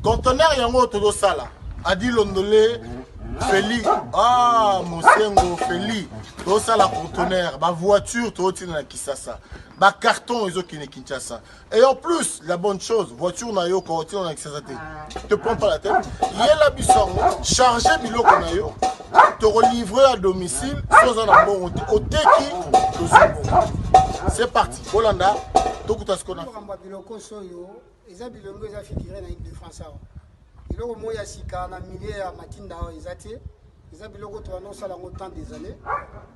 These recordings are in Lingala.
conteneur yango todo sala adi londolé Feli Mosengo Feli todo sala conteneur ba voiture todo tina na Kisasa ba carton ils ont qui Kinshasa et en plus la bonne chose voiture na yo quand tina na Kisasa te prends pas la tête yela bisongo charger biloko na yo te relivrer à domicile sans un bon au teki c'est parti Bolanda tokuta ce qu'on a biloko soyo eza bilongo eza figuré na équipe de France biloko moya sika na milieu ya matinda ezate eza biloko to annonce la longtemps des années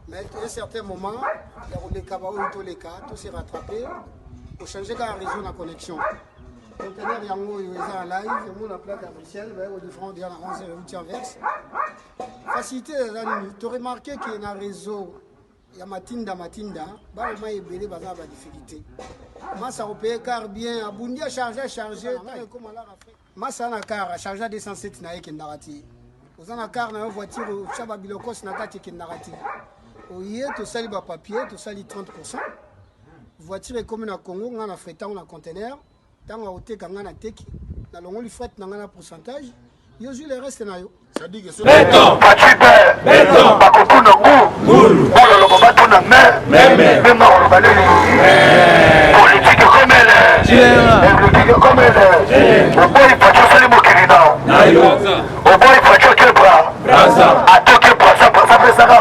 mais à un certain moment il y a les cabao tous les cas tout s'est rattrapé pour changer la réseau la connexion conteneur yango eza en live et mon plaque à Bruxelles va au différent de la 11 verse facilité la nuit tu remarqué qu'il y a un réseau ya matinda ba ma ebele ba na ba difficulté masa opé car bien abundi a charger comme à la Afrique masa na car charger 207 na yeke ndarati ozana car na voiture chaba bilokos na kati ke ndarati oye to sali ba papier to sali 30% voiture est comme na Congo ngana fretant na conteneur tanga oteka ngana teki na longoli fret na ngana pourcentage yo ju le reste na yo ça dit que béton béton bakokuna ngulu bolo lobato na même on va aller politique comme elle au boy facho sali mokirina au boy facho kebra atoke pasa pesa ko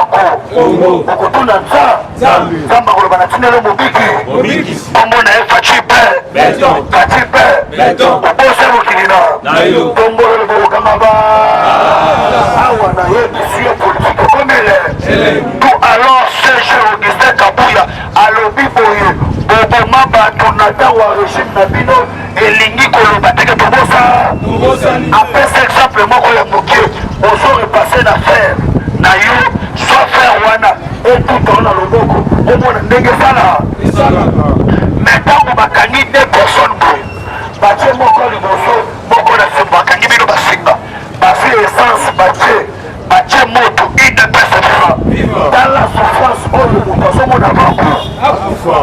bakokuna zamba ko bana tinelo mobiki bombo na fachi béton béton au boy sali mokirina bombo lo awana ye politique comme elle tout alors Serge Augustin Kabuya alobi boye bobo mabatu na tawa régime na bino elingi koloba teke tobosa après cet exemple moko ya mokie ozo repasser d'affaire na yo soit faire wana et tout dans la loboko omona ndenge sala mais tango bakangi deux personnes boye batie moko liboso moko na sembo bakangi bino basinga basi essence batie moto idepesa dans la souffrance oyo moto azomona bango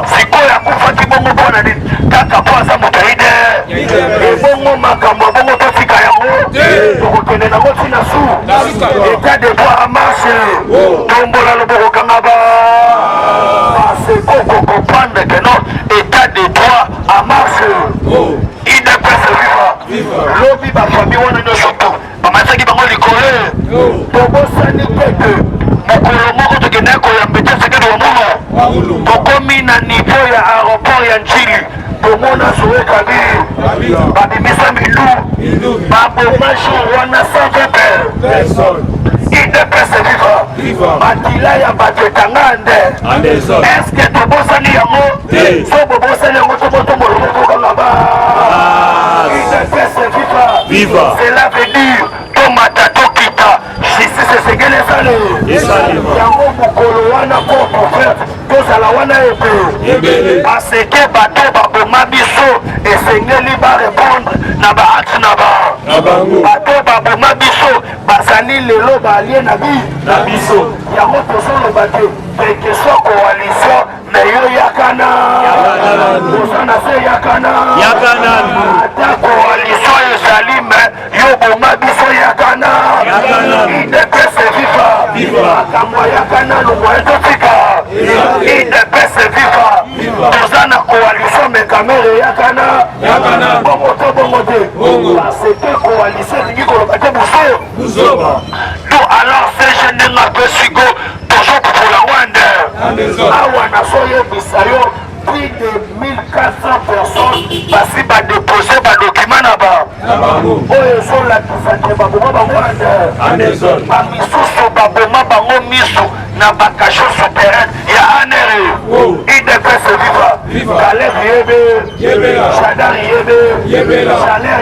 sikoyo akufaki bongo mpona nini kaka po aza moto aide ebongo makambo bongo totika yango tokokende nango ntina su etat de droit a marche tombola loboko kanga baseko comprendre que non état de droit a marche idepesa viva lobi bafami wana nyonso to bamasaki bango likole tobosani tete mokolo moko tokende koyamba ete sekedi wa muno tokomi na niveau ya aéroport ya njili tomona zoe kabiri babimisa milu baboma jour wana 120 personnes idepese viva makila ya bato etanga nde eske tobosani yango so bobosani yango tobotomolobokokanga idepese viva cela veut dire tomata tokita justice esengeli esale yango mokolo wana porte ouverte tozala wana ebele baseke bato baboma biso esengeli barépondre na baacte na bango bato baboma biso bazali lelo balie na biso yango tozoloba te peke so coalition me yo yakana oza na se yakana ata coalition ezali me yo boma biso yakana idepese viva makambo yakana longwa etotika idepese viva toza na coalition me kamere yakana bongo to bongo te baseke coalition elingi koloba te buzoba to alors se jenenga mpe siko tozokupola wande awa nazoyebisa yo plus de 1400 personnes basi badepose badokima na oyo ezolakisa te baboma bango wande bamisusu baboma bango miso na bakasho souterraine ya anere idepese viva Caleb yebe Shadar yebe Chaler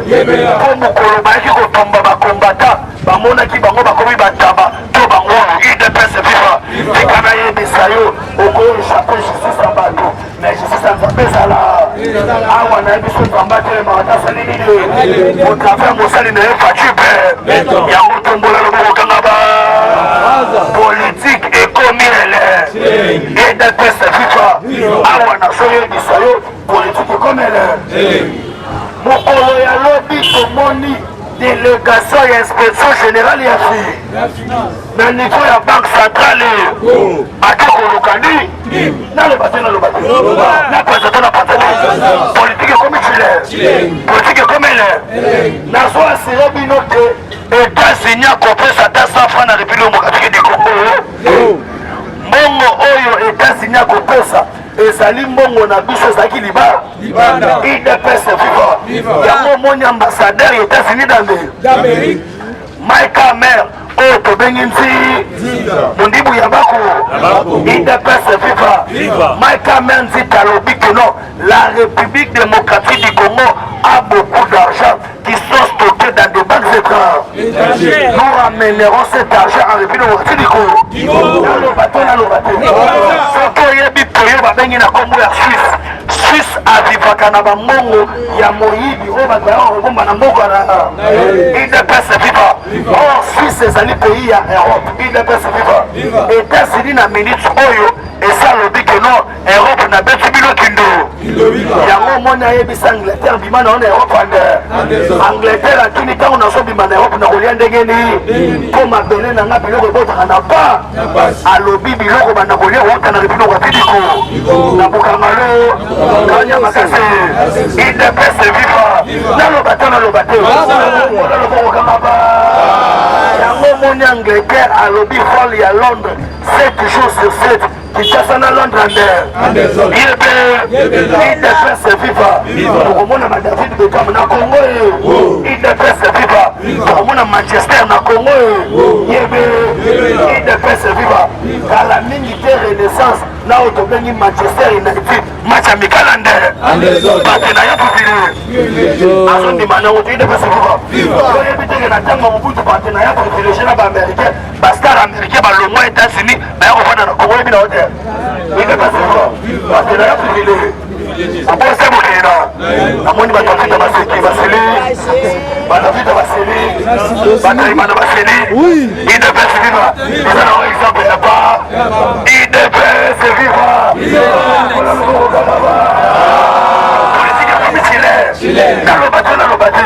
yebe po mokolo bayaki kotomba bakombata bamonaki bango bakomi bataba to bango idepese viva ekana yebisa yo okoyechape justice ya bato mais justice ya nzambe ezala awa na yebiso nzamba telema atasali nini otravers mosali na ye faci pe yango tombola loboko kanga politique ekomi ele idepese viva awa nazoyebisa yo politique ekomi ele mokolo ya lobi tomoni délégation et inspection générale ya na niveau ya banque centrale bakokoluka naloba te na président na patele politique ekomi chilere politique ekomi elere nazo asire bino te États-Unis akopesa ata 100 francs na république démocratique du Congo mbongo oyo États-Unis akopesa ezali mbongo na biso ezalaki libanda IDPS viva yango moni ambassadeur ya États-Unis d'Amérique Mike Hammer oyo tobengi mondibu ya bako IDPS viva Mike Hammer nzita alobi que non, la République démocratique du Congo a beaucoup d'argent qui sont stockés dans des banques étrangères. Nous ramènerons cet argent en République démocratique du Congo. Suisse avivaka na bamongo ya moyibi oyo bato ya kobomba na mboka na IDPS viva. Or Suisse ezali pays ya Europe IDPS viva. États-Unis na minute oyo esalobi ke non Europe na beti bino kindo yango moni ayebisa Angleterre bima na Europe Angleterre akini ntango nazobima na Europe na kolia ndenge nini mpo mabele na nga biloko ebotaka na pa alobi biloko banda kolia kouta na biloko atidiko na bokangalo kanya makasi IDPS viva naloba te naloba kokanga ba yango moni Angleterre alobi vol ya Londres 7 jours sur 7 Kinshasa na Londres IDPS viva okomona ma David Beckham na Congo IDPS viva okomona Manchester na Congo IDPS viva kala mingi te Renaissance na oyo tobengi Manchester United match amical bate na ya privilege azondima na oto IDPS viva oyebi teke na ntango mobutu bate na ya privilege na baaméricain bastar américain balongwa États-Unis baya kofanda na Congo yebi na hotel IDPS viva bate na ya privilege opose mokena namoni bato bafita baseki baseli banafita baseli bataimana baseli IDPS viva eza na exemple na pa IDPS viva politique ekomi naloba te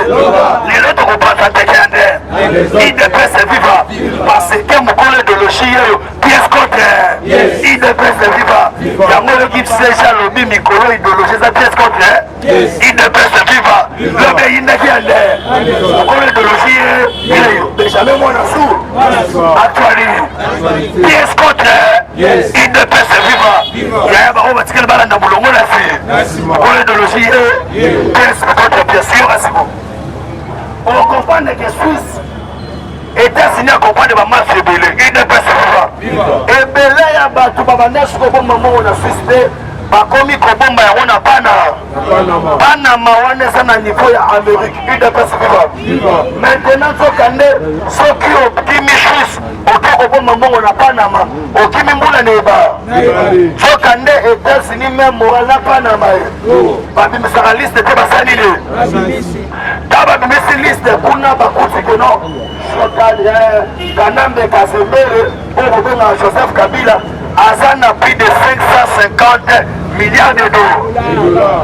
lelo tokopasa teke ya nde IDPS viva parce que mokolo idéologie oyo pièce contre IDPS viva yango yoki seja alobi mikolo idéologie eza pièce contre IDPS viva lobi eyindaki ya nde mokolo idéologie eyo benjamin mwana su actuali pièce contre IDPS viva yaya bango batikeli balanda molongo na se mokolo idéologie pièce contre pièce yo asiko okomprendre que Suisse États-Unis accompagne ba match ebele IDPS viva ebele ya bato babandasi kobomba mbongo na Suisse te bakomi kobomba yango na Panama wana eza na niveau ya Amérique IDPS viva maintenant zokande soki okimi Suisse oto kobomba mbongo na Panama okimi mbula neba zokande États-Unis même moral na Panama babimisaka liste te basalile ta babimisi liste kuna bakuti ke non Kanambe Kasembere oyo kobenga Joseph Kabila aza na plus de 550 milliards de dollars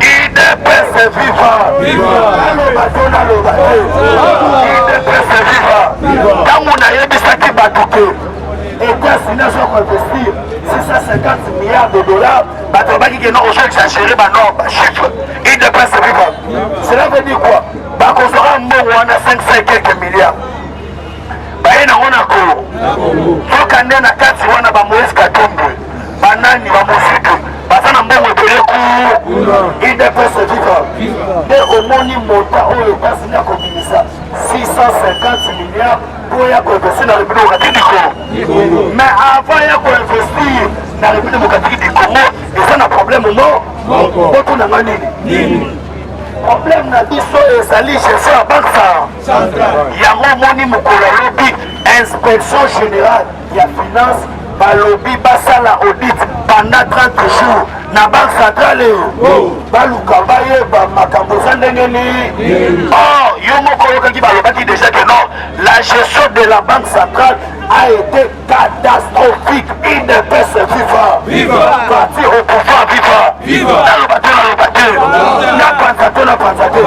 IDPS viva naloba te IDPS viva ntango nayebisaki bato te États-Unis azoko investir 650 milliards de dollars bato babaki ke non ozo exagere bachiffre IDPS viva cela veut dire quoi bakozora mbongo wana 500 et quelques milliards baye nango na Congo soka nde na kati wana bamoïse Katumbi banani bamosutu baza na mbongo ebele ku IDPS viva nde omoni monta oyo États-Unis akobimisa 650 milliards mpo ya koinvestir na République démocratique du Congo mais avant ya koinvestir na République démocratique du Congo eza na problème mo otunanga nini problème na biso ezali gestion ya banque yango moni mokolo alobi inspection générale ya finance balobi basala audit pendant 30 jours na banque centrale baluka bayeba makambo eza ndenge nini or yo moko oyokaki balobaki déjà que non la gestion de la banque centrale a été catastrophique IDPS viva parti au pouvoir viva naloba te na panza te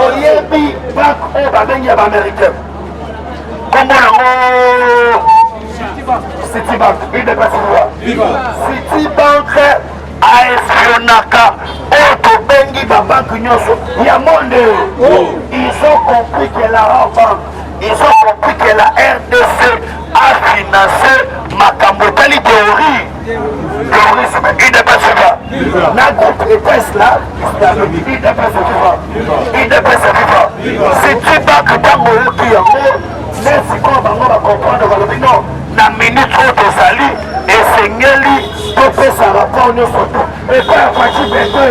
oyebi Citibank oyo babengi ya baaméricain kombo nango Citibank Citibank aespionaka oyo tobengi babanke nyonso ya monde. Ils ont compris que la banque, ils ont compris que la RDC a financé makambo etali terrorisme. Na groupe EPS là, Citibank ntango oyoki yango nesikoyo bango bakomprendre balobi non na minute oyo tozali esengeli topesa rapport nyonso to epai ya faci bete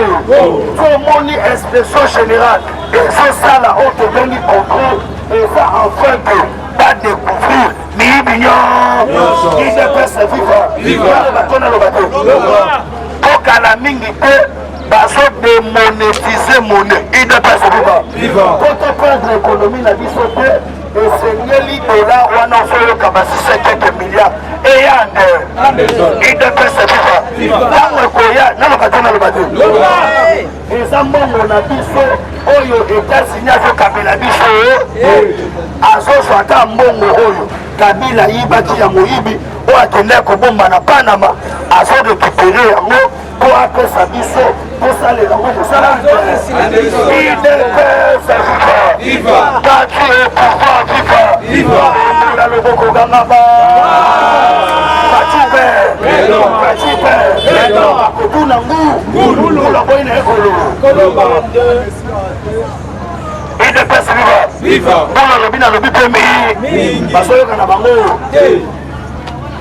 tomoni inspection générale ezosala oyo tobengi contrôle eza enfin que badécouvrir miyibi nyonso idepesa viva batona loba te tokala mingi te bazodemonétize mone idepesa viva po toperdre économie na biso te esengeli dolar wana osoyoka basisa keke milliard eya nde idepesa viva ntango ekoya naloba te naloba te eza mbongo na biso oyo États-Unis azokabela biso azozwa ata mbongo oyo Kabila yibaki ya moyibi oyo akende kobomba na Panama azorekupere yango po apesa biso tosalela yango mosala idepesa viva kati pouvoir viva na loboko gangaba kotuna ngula boyi na ekolo idepesa viva mpona lobi na lobi mpe mingi bazoyoka na bango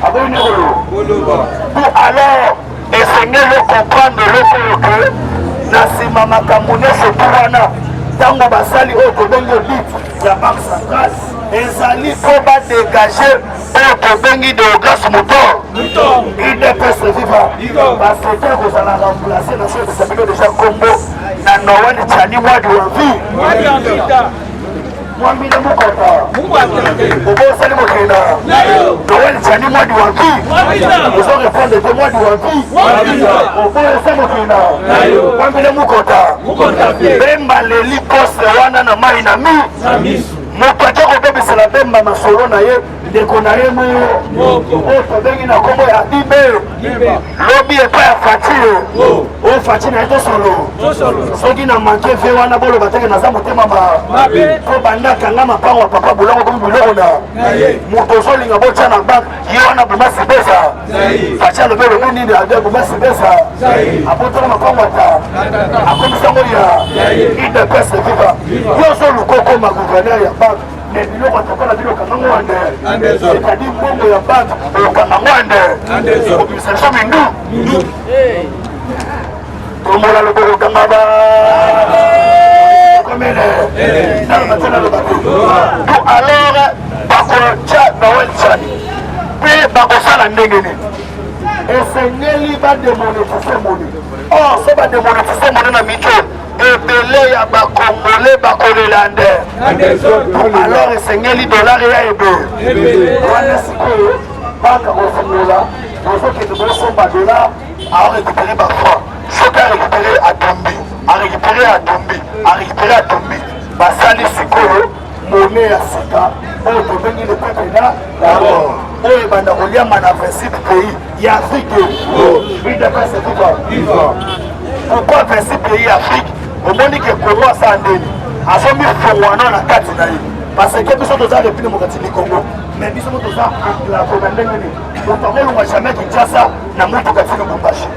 aboyi na ekolo alors esengeli comprendre lokoyo ke na nsima makambo nyonso tu wana ntango basali oyo tobengi audit ya banque centrale ezali mpo badégage oyo tobengi Deogrâce Mutor idepesa viva basete kozala remplace na soki esabilo deja kombo na Noel Tchani mwadi wa vie mwambile mukota obosali mokenda Noel Tchani mwadi wa vie ozo répondre te mwadi wa vie obosa mokenda mwambile mukota bemba leli poste wana na mai na mi moto atia kobebisela bemba masolo na ye ndeko na ye oyo tobengi na kombo ya dibe lobi epai ya Faci oyo Faci na ye tosolo soki na manke ve wana boloba teke naza motema po bandakanga mapango ya papa bolongo komi biloko na moto ozolinga botya na banke ye wana boma sibesa Faci alobi elobi nini ade boma sibesa abotaka mapango ata akomisango ya idps viva yoso lukokoma gouverneur ya banke mais biloko atakola biloko kango wande c'est-à-dire mbongo ya banke okanga ngwande obimisalisha mindu tomola loboko kangaba komele nalobatana lobako alors bakotya Noel Tchani mpe bakosala ndenge nini esengeli bademonétise moni or so bademonétise moni na mito ebele ya bakongole bakolela nde alors esengeli dollar ya ebe wana sikoyo banka kofungola ozokende bosomba dollar aorécupere bafranc soki arécupere atombi basali sikoyo mone ya sika oyo tobengi le peuple na oyo ebanda koliama na 26 pays ya Afrique idepesa viva pourquoi 26 pays ya Afrique omoni ke Congo asa ndeni azomifungwana na kati na ye parce que biso toza république démocratique du Congo mais biso mo toza enclave na ndenge nini otomolunga jamais Kinshasa na motuka ti Lubumbashi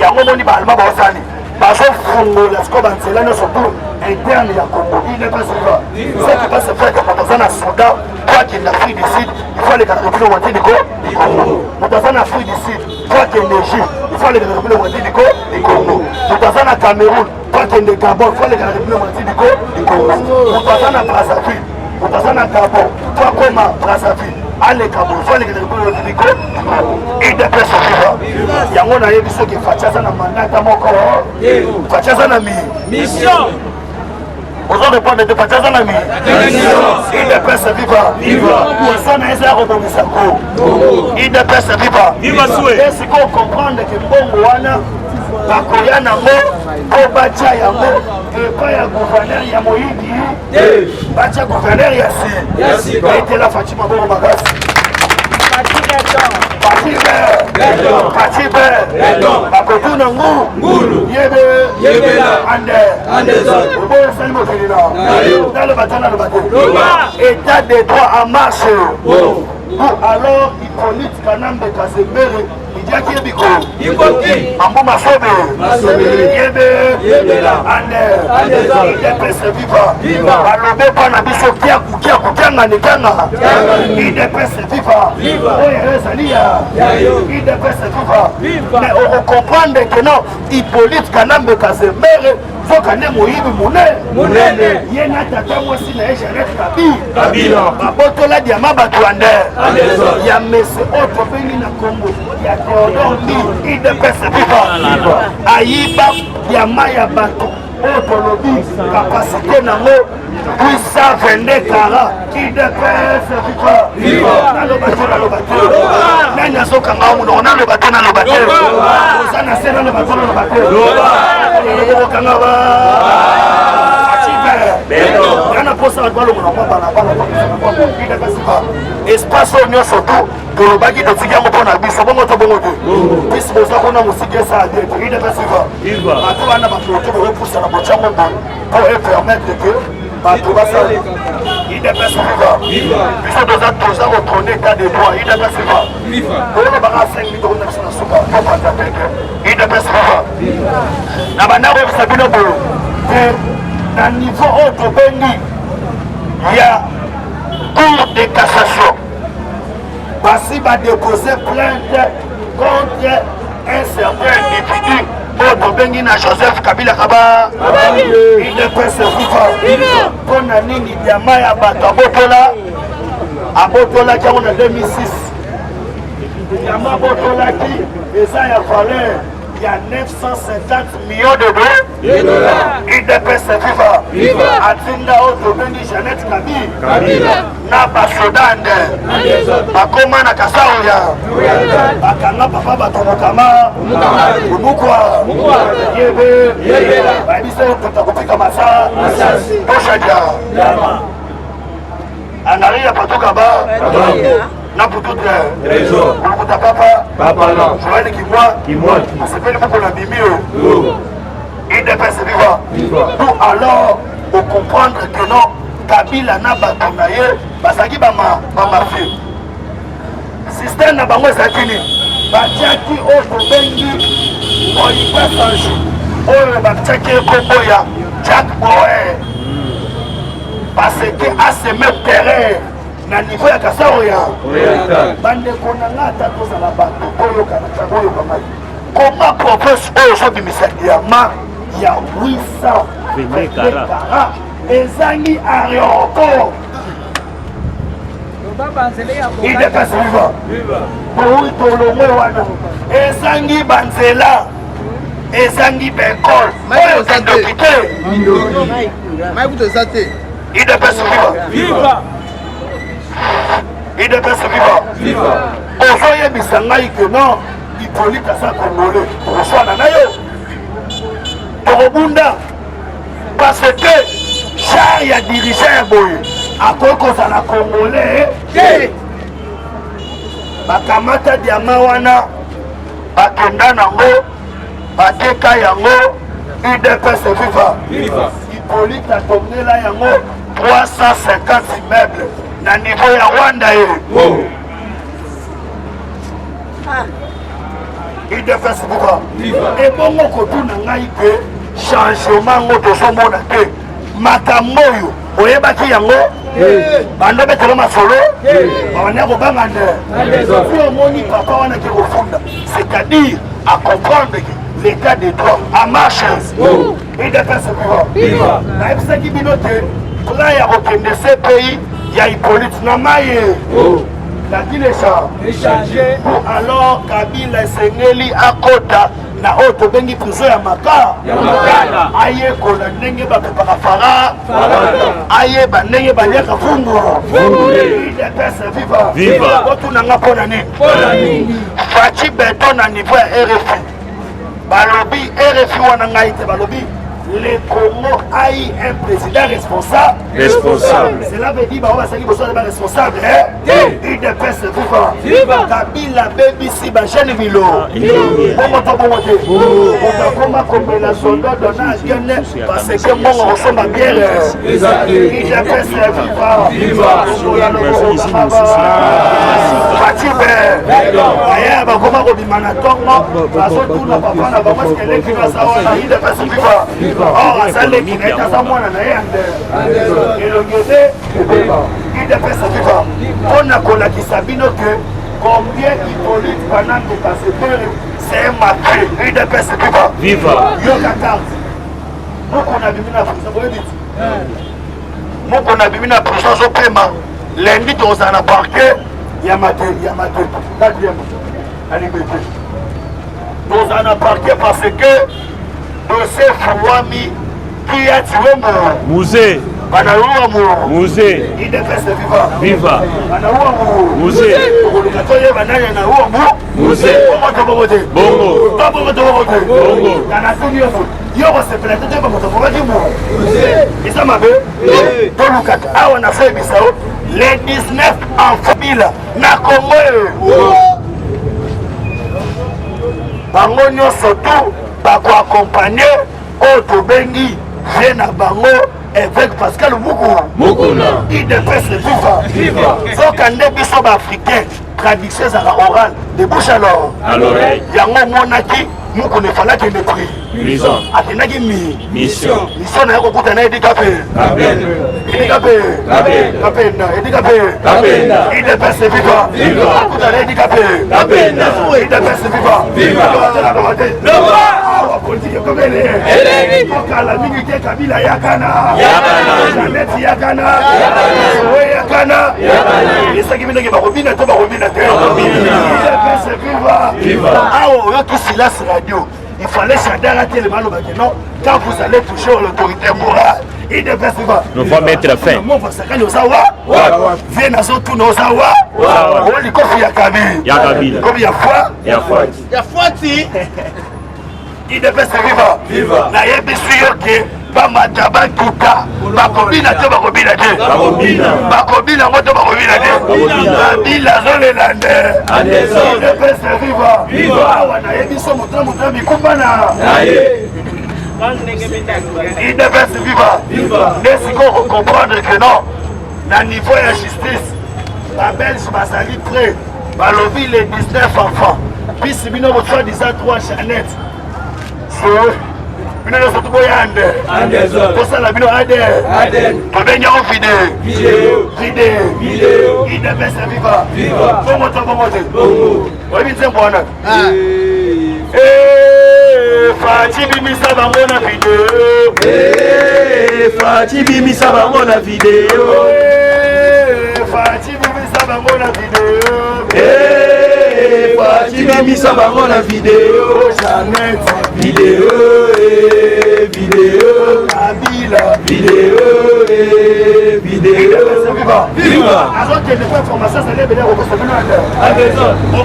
yango moni baalema baosani bazofungola siko banzela nyonso tu interne ya Congo idepesa viva ce qui va se faire que moto aza na Soudan po akende Afrique du Sud il faut aleka na république démocratique du Congo moto aza na Afrique du Sud po akende Égypte il faut aleka na république démocratique du Congo moto aza na Cameroun po akende Gabon il faut aleka na république démocratique du Congo moto aza na Brazzaville moto aza na Gabon po akoma Brazzaville aleka bo il faut aleka na république démocratique du Congo idepesa viva yango nayebi soki Faci aza na mandata moko Faci aza na mission ozo répondre de Faci aza na idepesa viva osana eza ya kobongisa Congo idepesa viva esiko comprendre ke mbongo wana bakoya nango po batia yango epai ya gouverneur ya moyindi batia gouverneur ya si baetela Fatima bongo makasi Parti vert, bakotuna ngulu, yebe, ande, oboye salimo kelina, dans le bâtiment, état de droit en marche. Alors, Hippolyte Kanambe Kazemere, il dit qu'il y a Biko, Ambo Masobe, Yebe, Ande, IDPS viva, Alobe Panabiso Kiaku, Nikanga, IDPS viva, Oye Zalia, IDPS viva. Mais on comprend que non, Hippolyte Kanambe Kazemere, faut qu'on ait Moïbi Moune, Yena Tata Mwasi na Ejaret Kabila, Babotola Diama Batouande. Il y a M. Otobeni na Congo, il y a Théodore Mbi, IDPS viva, Aïba, Yamaya Bato, Otolobi, capacité nango, puissant 22 carats, IDPS viva, dans le bateau, Nanya Soka Maou, on a le bateau, Osana Sena le bateau, espace union surtout pour le bagage de Tigamu pour la biso bongo to bongo te bis boza kona musiki sa de ide basiva bato bana bato to repousser na bochango pour permettre que bato basa ide basiva biso doza toza retourner cas de droit ide basiva pour le bagage 5 millions de personnes soka pour pas ide basiva na bana ko sabino bolo na niveau autre bengi il y a cour de cassation. Basi va déposer plainte contre un certain individu. Autre Bengina Joseph Kabila Kaba. Il ne peut se vivre. Pour Nani Diamaya Batabotola. À Botola qui en 2006. Yama Botola qui les a valeur. Il y a 950 millions de dollars. Il peut se vivre. Atinda autre Bengi Jeannette Kabila. Naba Sodande. Bakoma na Kasaoya. Bakanga papa batomokama. Ubukwa. Yebe. Baibise tutakupika masa. Toshaja. Angalia patoka ba. Na pututre. Trésor. Kuta papa non. Joël Kimwa. S'appelle beaucoup la Bimio. Il dépasse vivant. Pour alors, pour comprendre que non, Kabila n'a pas tourné, Basaki Bama fait. Système n'a pas moi Sakini. Batiaki au Bengi, on y passe un jour. On va checker Koboya, Jack Boy. Parce que à ce même terrain, na niveau ya Kasaoya. Bande konanga tato za la bato, Koyo Kanaka, Koyo Kamai. Comment propose aujourd'hui Misakiyama? Il y a 800 carats. Et Zangi aéroport. Il dépasse vivant. Pour Tolomé, et Zangi Banzela. Et Zangi Bekol. Il dépasse vivant. Il dépasse vivant. Aujourd'hui, Missangaï que non, Hippolyte à sa congolais. Reçoit Nanayo. Torobunda. Parce que char ya dirigeant boy à cause de la congolais bakamata diama wana bakenda nango bateka yango UDPS viva Hippolyte a tourné là yango 350 immeubles na niveau ya Rwanda UDPS viva et bongo kotuna ngai ke changement ngoto somona te makambo oyo oyebaki yango bando betelo masolo babanya kobanga nde fi omoni papa wana ke kofunda c'est-à-dire à comprendre que l'état de droit en marche UDPS viva nayebisaki bino te plan ya kokende ce pays ya Hippolyte na maye échanger pour alors Kabila esengeli akota na oyo tobengi prison ya maka ayekola ndenge bapepaka fara ayeba ndenge baliaka fungu UDPS viva otunanga mpona nini Faci Beton na niveau ya RFI balobi RFI wana ngai te balobi le Congo a eu un président responsable. Cela veut dire que c'est pas responsable. UDPS viva. Kabila BBC Bajani Bilo. Comment comme la soldat donna parce que mon ressemble à bien. UDPS viva. Fatime. Aya bakoma ko bimana tongo. Bazo tuna papa na bama skele ki na sawa na UDPS viva. Oh, ça les qui est à sa moine na yande. Et le gode, UDPS viva. On a collé Sabino que combien Hippolyte pendant que passer c'est un maquis. UDPS viva. Yo Qatar. Nous on a bimi na prison, vous dites. Nous on a bimi na prison au paiement. Lundi on s'en a parqué. Yamate. Quatrième. Allez mettez. On s'en a parqué parce que Joseph Wami qui a tué mon musée. Musée. UDPS viva. Musée. Musée. Bongo. Les 19 en famille na Congo. Bango surtout bako accompagner auto bengi vient à bango avec Pascal Mukuna. UDPS viva. So kande biso ba africain tradition za oral de bouche à l'oreille. Yango monaki Mukuna fala ki ne prix. Prison. Atenaki mission na yako kutana edikape. UDPS viva. Kutana edikape. UDPS viva. Politique comme elle est. La minute Kabila Yakana. Janet Yakana. Yakana. Et ça qui vient de Barobina, tu Barobina. Viva. Ah, qui silas radio. Il fallait s'adapter le mal au bâtiment quand vous allez toucher l'autorité morale. UDPS viva. Nous allons mettre la fin. Mon Vasaka Nozawa. Viens à son tour Nozawa. On lui confie à Kabila. Comme il y a foi. Il y a foi. UDPS viva. Na yebi suyo ke bamata bakuta bakobina te. Bakobina moto bakobina te. Kabila zolelande. UDPS viva. Awa na yebi so motra mikumbana. UDPS viva. Laisse-moi comprendre que non, na niveau de justice, la Belge basali prêt, balobi les 19 enfants. Puis si bino votre disant 3 chanettes. Bino no sotu boyande. Pour ça la bino ade. Pour venir en vidéo. UDPS viva. Bon moto. Oui, bien c'est bon. Fati bimisa bango na vidéo. Fati bimisa bango na vidéo. Fati bimisa bango na vidéo. Janet vidéo. Kabila vidéo. Viva. Alors que les informations ça les venir au on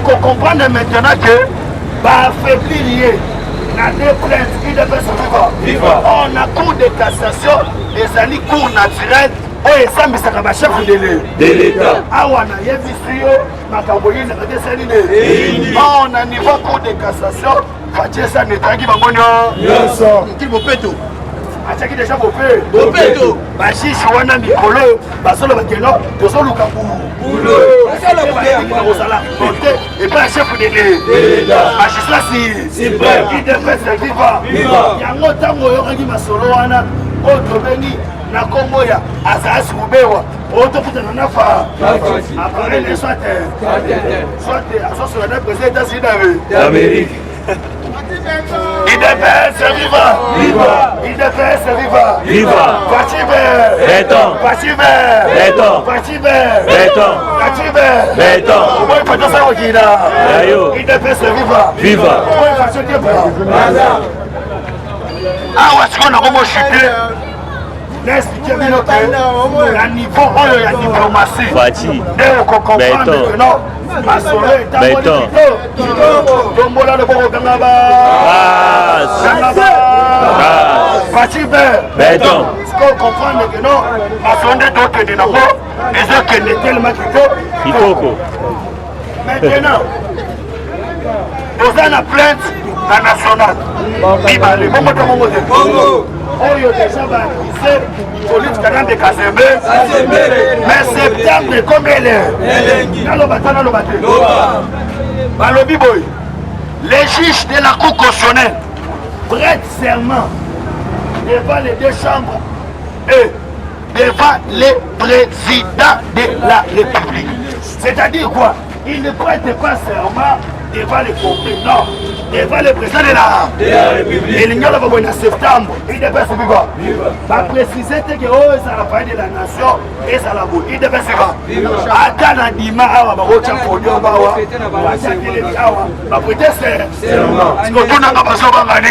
peut comprendre maintenant que bah affaiblir na deux plaintes UDPS viva. On a cours de cassation les alliés cours naturels. Oh, et ça, mais ça va chef de l'État. Ah, on a yebi suyo, makaboyi na kate saline. On a niveau cours de cassation, fatie ça netaki bangonyo. Yes. Qui bopeto. Achaki déjà bopeto. Bachichi wana mikolo, basolo bakeno, tosolo kabu. Basolo bakeno osala. Et pas chef de l'État. Bachichi là si vrai. UDPS viva. Yango tango yoki masolo wana, autre bengi. Na Congo ya azasi kubewa otokutana na fa après les soit associé na président d'Amérique UDPS viva. Fatime moi pas ça okina UDPS viva. Ah ouais, c'est qu'on a comment chuter. n'expliquer bino que la niveau oyo ya diplomatie nde okocomprendre que non masolo etamoli tombola loboko kanga Fachi Béton. Ce qu'on comprend que non, masolo nde tokende nango ezokende tellement kitoko. Maintenant, oza na plainte na national mibale bongo oyo déjà baaccusé police kanande Kazembe mais septembre ekomi naloba te balobi boy les juges de la cour constitutionnelle prêtent serment devant les deux chambres et devant les présidents de la République. C'est-à-dire quoi? Ils ne prêtent pas serment devant les conflits, non, devant le président de la République. Et l'Union va en septembre, il devait se vivre. Va préciser que ça la faille de la nation et ça la boue. Il devait se vivre. Attends à Dima, on va retenir pour Dieu, on va prêter serment. Si on tourne à Basobangani,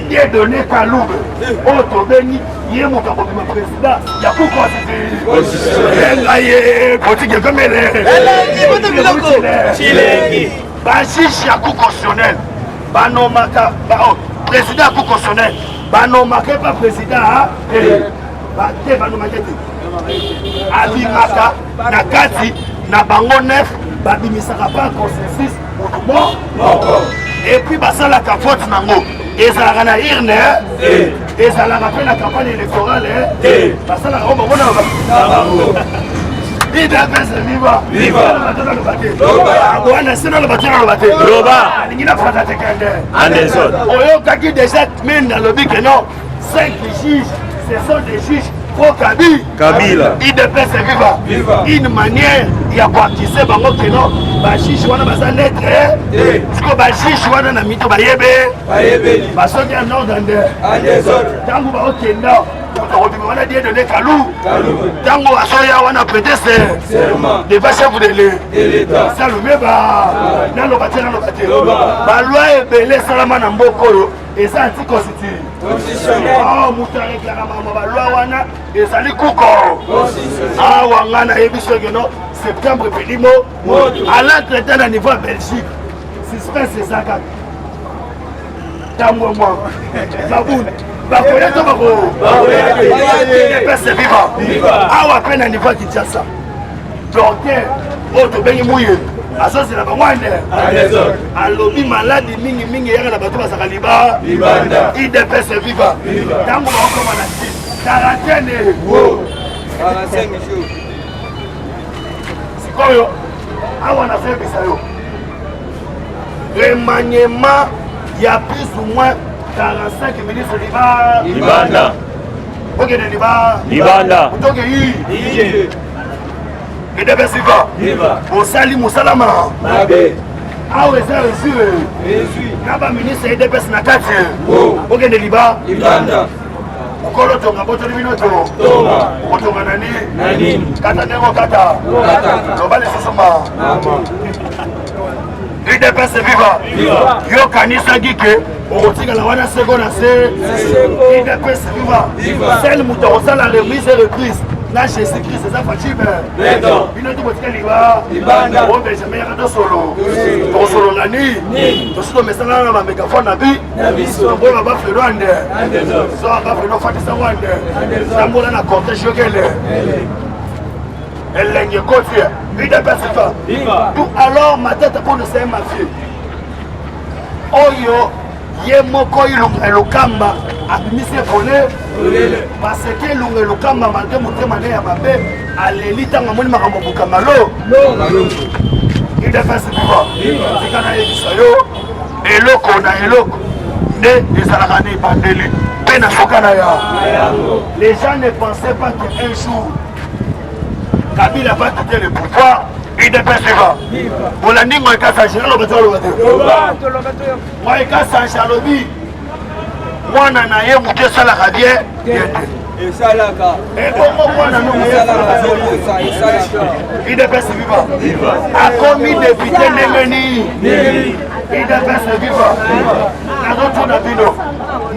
il est donné Kaloum. Autre béni, il est mon président. Il y a pourquoi c'est comme elle est. Bachichi ya cour constitutionnelle, banomaka, président ya cour constitutionnelle, banomaka pas président, banomaka abimaka, na kati, na bango nef, babimisaka pas consensus, et puis basalaka faute nango, ezalaka na irne, ezalaka pe na campagne électorale, basalaka o bango na il devait se vivre. Viva. On est dans le bâtiment dans le bâtiment. Roba. Il n'a pas d'attaquer. Anderson. On a déjà mis dans le but que non. 5 juges, ce sont des juges pro Kabila. Il devait se vivre. Viva. Une manière, il y a quoi qui sait bango que non. Bachichi wana basa lettre. Parce que bachichi wana na mito bayebe. Bayebe. Basoki en ordre Anderson. Tangu ba okenda. On a dit de Kalou. Tango Asoya, on a prêté serment. Les chefs de l'État. Ça le met dans le bâtiment. La loi est belée, Salaman en Bokoro. Et ça anti-constitutionnel. Oh, Moutari Karamama, la loi wana, et ça les coucou. Ah, Wangana, et puis septembre, Pédimo. À l'entretien à niveau Belgique. Suspense, c'est ça. Tango, moi. Baboun. Bakoya to bako. Bakoya pese viva. Awa pena niveau Kinshasa. Docteur, oto bengi muye. Asosi na bangwande. Alobi maladi mingi yaka na bato basaka liba. Libanda. Ide pese viva. Tango bako manati. Quarantaine. 45 jours. Sikoyo. Awa na fait bisayo. Remaniement, il y a plus ou moins 45 ministres Libanda. Ok, Libanda. Ok, il devait s'y voir. Au Sali Moussalama. Ah, oui, ça reçu. Naba ministre et DPS Nakati. Ok, Libanda. Ukolo tonga boto liminoto. Otonga nani. Kata nengo kata. Lobale susuma. Il devait se vivre. Yo kanisa gike. Okotika la wana seconde c'est il devait se vivre. Celle mouton ça la remise et reprise. Là Jésus-Christ c'est ça Fachi Béton. Il ne doit pas Libanda. On va jamais y solo. Pour solo nani. Tout ce message là na mégaphone na bi. On va pas faire loin de. Ça va faire no Fachi ça wande. Ça mola na cortège yokele. Elle l'a côté. Il devait se vivre. Tout alors ma tête pour ne c'est ma fille. Oyo ye moko ilunga elukamba abimise pole parce que ilunga elukamba malgré motema ne ya mabe aleli tanga moni makambo bukamba lo il devait se vivre tikana yebisa yo eloko na eloko nde ezalaka na ebandeli mpe na soka na ya les gens ne pensaient pas qu'un jour Kabila va quitter le pouvoir. Il devait se vivre. Pour la ligne, moi, il casse un moi, il casse un chalobi. Moi, on a eu un peu de la radière. Et comment moi, on a il devait se vivre. A commis député Nemeni. Il devait se vivre. La route, on a vu.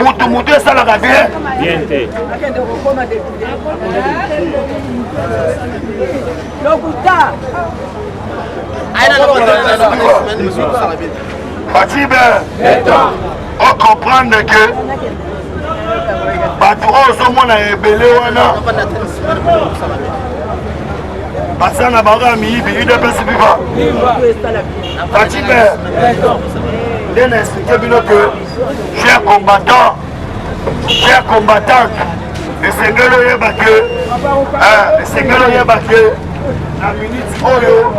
mutu esalaka bien Batibe, on comprend que bato oyo ozomona ebele wana baza na bango ya miyibi UDPS viva Batibe nde na explike bino ke cher combattant cher combattante esengeli oyeba ke na minute oyo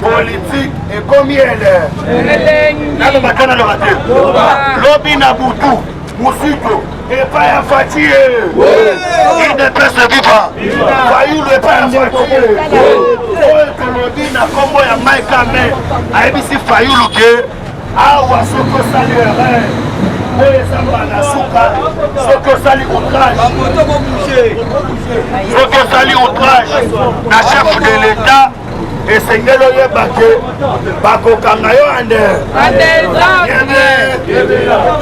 politique ekomi ele naloba te naloba te lobi na butu musiko epai ya fatie UDPS viva fayulu epai ya fatie oyo tolobi na kombo ya maikame ayebisi fayulu ke awa soki osali erreur oyo ezamba na suka soki osali outrage na chef de l'état esengeli oyeba ke bakokanga yo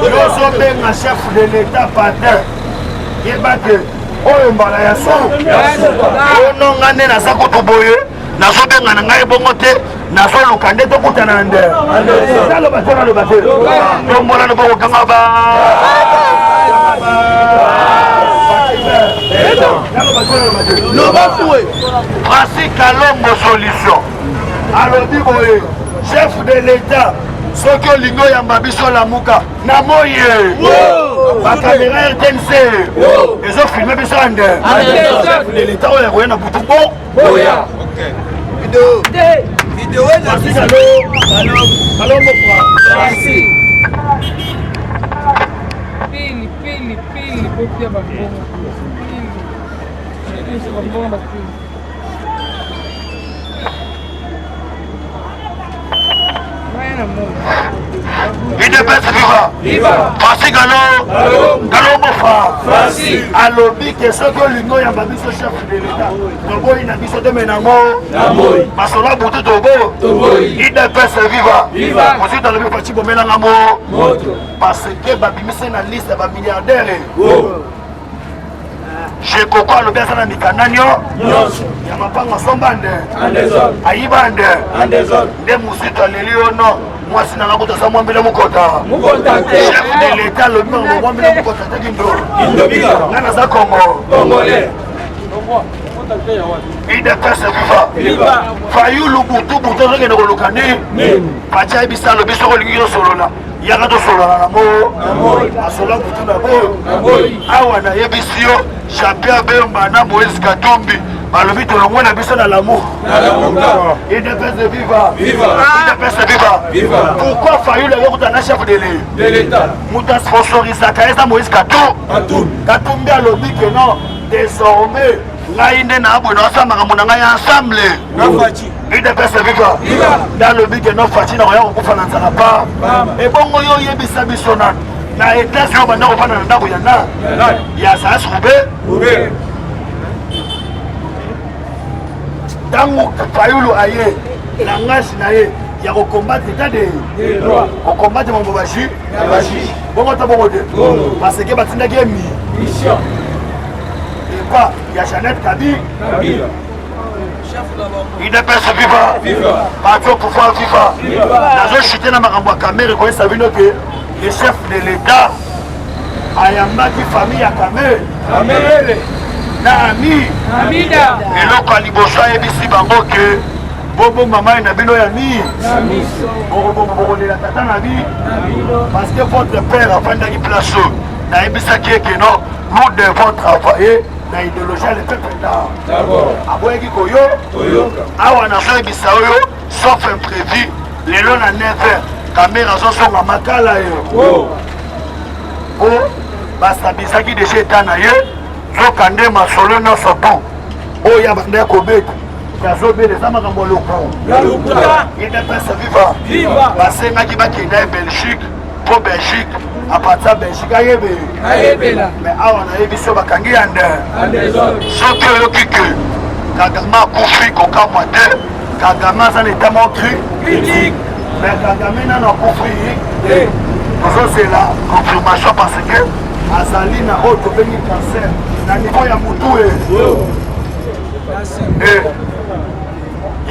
yozobenga chef de l'état patin yeba ke oyo mbala ya solo ononga nde naza kutu boye nazobenga na ngai bongo te nazoluka nde tokutana na nde naloba te naloba te tombolana bokokanga Francis Kalombo solution alobi boye chef de l'état soki olingi oyamba biso lamuka na moye bakamera RTNC ezofilme biso ya nde chef de l'état oyo yakoya na butu boya Francis Kalombo Francis pili kopia bango UDPS viva Francis Kalombo Francis alobi ke soki olingi oyamba biso chef de l'état toboyi na biso te menango basola butu toboyi UDPS viva mosusu alobi faci bomelanga moto parce que babimise na liste ya bamilliardaire Shekoko alobi aza na mikanda nyonso ya mapanga asomba nde ayiba nde nde mosusu aleli yo no mwasi nanga kuta sa mwambile mukota chef de l'état alobi mango mwambile mukota teki ndo nga naza Congo UDPS viva fayulu butu ozokende koluka nini faci ayebisa alobi soko olingi yosolola yaka tosolola na mo asola butu na boyo awa nayebisi yo Jean-Pierre Bemba na Moïse Katumbi balobi tolongwe na biso na lamour UDPS viva pourquoi fayulu ayokuta na chef de l'état mutu asponsorisaka eza Moïse Katumbi alobi ke non désormais ngai nde na abwe na osala makambo na ngai ensemble UDPS viva ndalobi ke no faci na koya kokufa na nzala pa ebongo yo oyebisa biso na etage oyo banda kofanda na ndako ya Saas Roube ntango fayulu aye langage na ye ya kokombate etat de kokombate mambo bashi bongo to bongo te parce que batindaki ye mission epa ya Jeannette Kabila UDPS viva bato pouvoir viva nazochite na makambo ya Kamere koyesa bino ke le chef de l'état ayambaki famille ya Kamere na amida eloko ya liboso ayebisi bango ke bobomba mai na bino ya bokolela tata na parce que votre père afandaki place oyo nayebisaki eke non nous devons travailler na idéologie ya le peuple nda aboyaki koyoka awa nazoyebisa oyo sauf imprévu lelo na 9h Kamera azosonga makala yo po basabisaki deja etat na ye zokande masolo nyonso tu oyo abanda ya kobeta yazobela eza makambo loko UDPS viva basengaki bakenda ya Belgique po Belgique apatisa Belgique ayebela mais awa nayebiso bakangi ya nde soki oyoki ke Kagame akufi kokamwa te Kagame aza na eta mo critique mais Kagame nano akufi tozozela confirmation parce que azali na oyo tobengi cancer na niveau ya mutu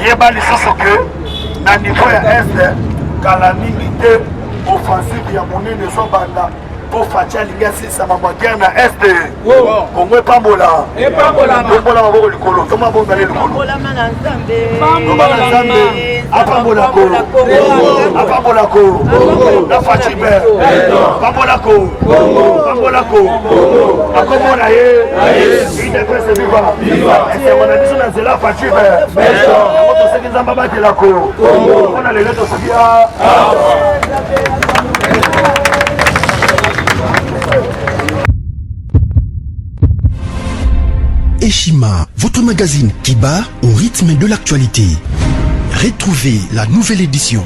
yeba lisusu ke na niveau ya este kala mingi te offensive ya monene ezobanda po faci alingi asilisa guerre na este kongo epambola maboko likolo tomabondale likolo lobana nzambe apambolako na faci be pambolako akomona ye idepese viva esengo na biso na nzela faci be yango tosengi nzambe abatelako mpona lelo tosoki Eshima, votre magazine qui bat au rythme de l'actualité. Retrouvez la nouvelle édition.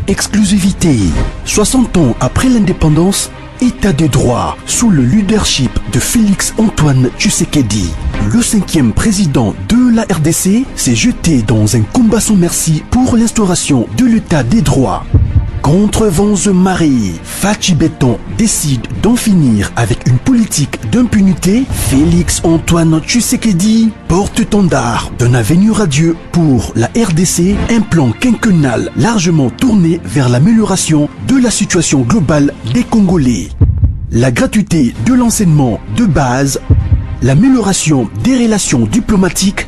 Exclusivité. 60 ans après l'indépendance, État de droit sous le leadership de Félix-Antoine Tshisekedi. Le 5e président de la RDC s'est jeté dans un combat sans merci pour l'instauration de l'État des droits. Contre vents et marées, Faci Béton décide d'en finir avec une politique d'impunité. Félix-Antoine Tshisekedi, porte-étendard d'un avenir radieux pour la RDC, un plan quinquennal largement tourné vers l'amélioration de la situation globale des Congolais. La gratuité de l'enseignement de base, l'amélioration des relations diplomatiques,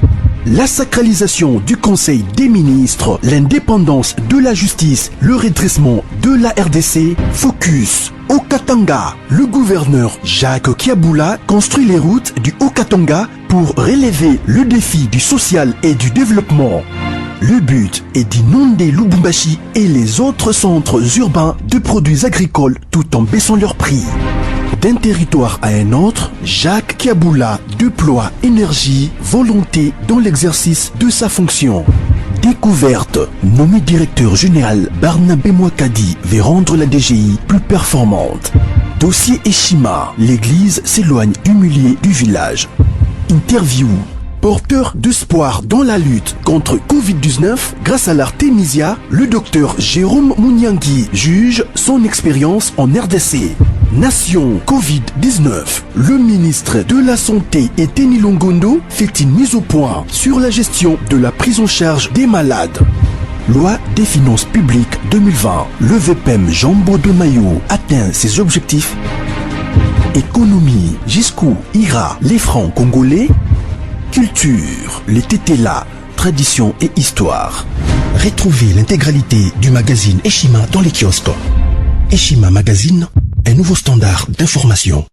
la sacralisation du Conseil des ministres, l'indépendance de la justice, le redressement de la RDC, focus au Katanga. Le gouverneur Jacques Kiabula construit les routes du Haut-Katanga pour relever le défi du social et du développement. Le but est d'inonder Lubumbashi et les autres centres urbains de produits agricoles tout en baissant leurs prix. D'un territoire à un autre, Jacques Kiabula déploie énergie, volonté dans l'exercice de sa fonction. Découverte, nommé directeur général, Barnabé Mouakadi veut rendre la DGI plus performante. Dossier Eshima, l'église s'éloigne humiliée du village. Interview, porteur d'espoir dans la lutte contre Covid-19, grâce à l'Artemisia, le docteur Jérôme Mouniangui juge son expérience en RDC. Nation Covid-19, le ministre de la Santé Eteni Longondo fait une mise au point sur la gestion de la prise en charge des malades. Loi des finances publiques 2020, le VPM Jambo de Mayo atteint ses objectifs. Économie, jusqu'où ira les francs congolais? Culture, les tétélas, tradition et histoire. Retrouvez l'intégralité du magazine Eshima dans les kiosques. Eshima Magazine, un nouveau standard d'information.